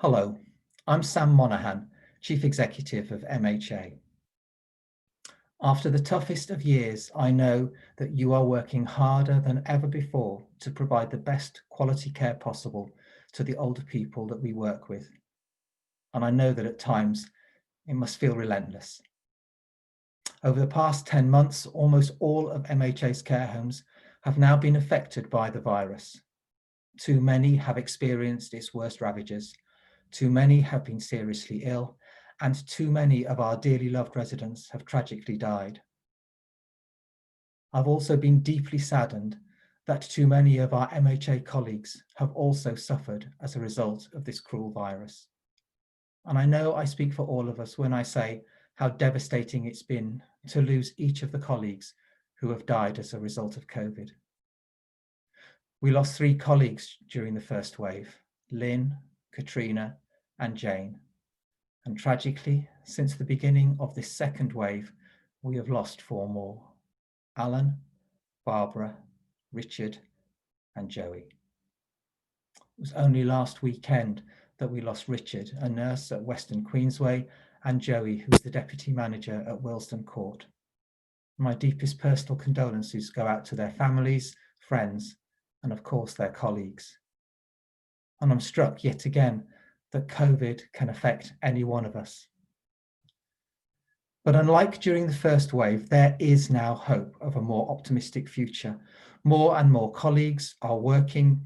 Hello, I'm Sam Monaghan, Chief Executive of MHA. After the toughest of years, I know that you are working harder than ever before to provide the best quality care possible to the older people that we work with. And I know that at times it must feel relentless. Over the past 10 months, almost all of MHA's care homes have now been affected by the virus. Too many have experienced its worst ravages. Too many have been seriously ill, and too many of our dearly loved residents have tragically died. I've also been deeply saddened that too many of our MHA colleagues have also suffered as a result of this cruel virus. And I know I speak for all of us when I say how devastating it's been to lose each of the colleagues who have died as a result of COVID. We lost 3 colleagues during the first wave: Lynn, Katrina, and Jane. And tragically, since the beginning of this second wave, we have lost 4 more: Alan, Barbara, Richard, and Joey. It was only last weekend that we lost Richard, a nurse at Western Queensway, and Joey, who is the deputy manager at Willesden Court. My deepest personal condolences go out to their families, friends, and of course their colleagues. And I'm struck yet again that COVID can affect any one of us. But unlike during the first wave, there is now hope of a more optimistic future. More and more colleagues are working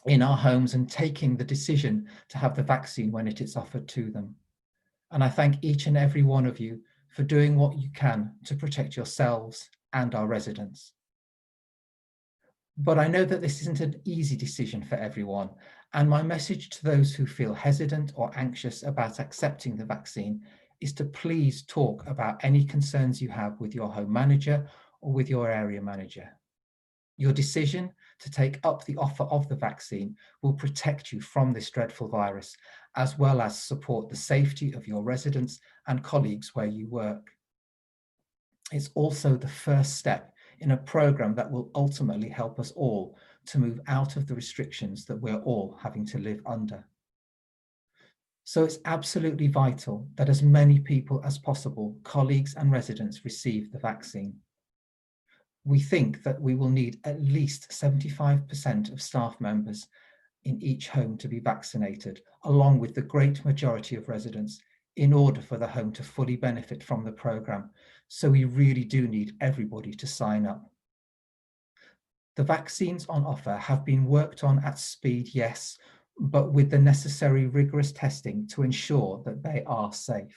in our homes and taking the decision to have the vaccine when it is offered to them. And I thank each and every one of you for doing what you can to protect yourselves and our residents. But I know that this isn't an easy decision for everyone, and my message to those who feel hesitant or anxious about accepting the vaccine is to please talk about any concerns you have with your home manager or with your area manager. Your decision to take up the offer of the vaccine will protect you from this dreadful virus, as well as support the safety of your residents and colleagues where you work. It's also the first step in a programme that will ultimately help us all to move out of the restrictions that we're all having to live under. So it's absolutely vital that as many people as possible, colleagues and residents, receive the vaccine. We think that we will need at least 75% of staff members in each home to be vaccinated, along with the great majority of residents, in order for the home to fully benefit from the programme. So we really do need everybody to sign up. The vaccines on offer have been worked on at speed, yes, but with the necessary rigorous testing to ensure that they are safe.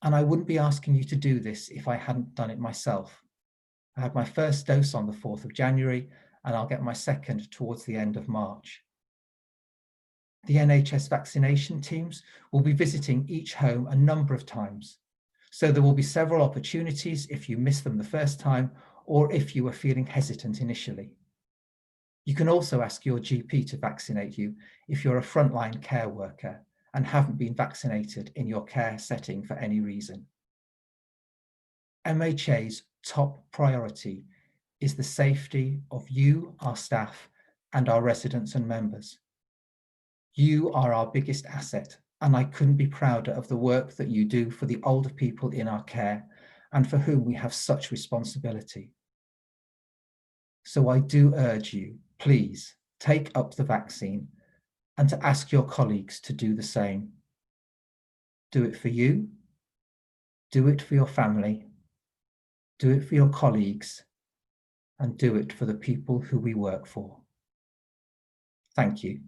And I wouldn't be asking you to do this if I hadn't done it myself. I had my first dose on the 4th of January, and I'll get my second towards the end of March. The NHS vaccination teams will be visiting each home a number of times. So there will be several opportunities if you missed them the first time, or if you were feeling hesitant initially. You can also ask your GP to vaccinate you if you're a frontline care worker and haven't been vaccinated in your care setting for any reason. MHA's top priority is the safety of you, our staff, and our residents and members. You are our biggest asset, and I couldn't be prouder of the work that you do for the older people in our care and for whom we have such responsibility. So I do urge you, please take up the vaccine and to ask your colleagues to do the same. Do it for you, do it for your family, do it for your colleagues, and do it for the people who we work for. Thank you.